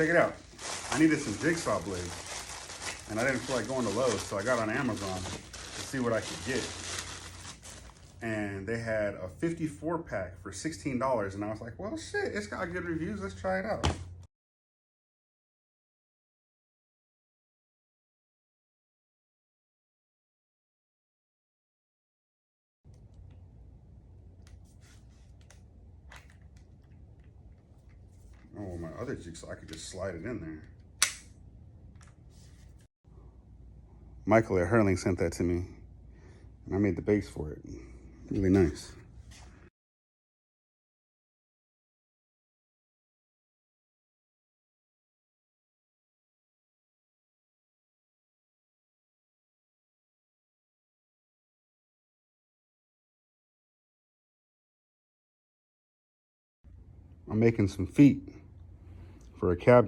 check it out. I needed some jigsaw blades, and I didn't feel like going to Lowe's, so I got on Amazon to see what I could get. And they had a 54 pack for $16, and I was like, well, shit, it's got good reviews. Let's try it out. Oh, my other jigsaw, I could just slide it in there. Michael at Hurling sent that to me, and I made the base for it. Really nice. I'm making some feet for a cabinet.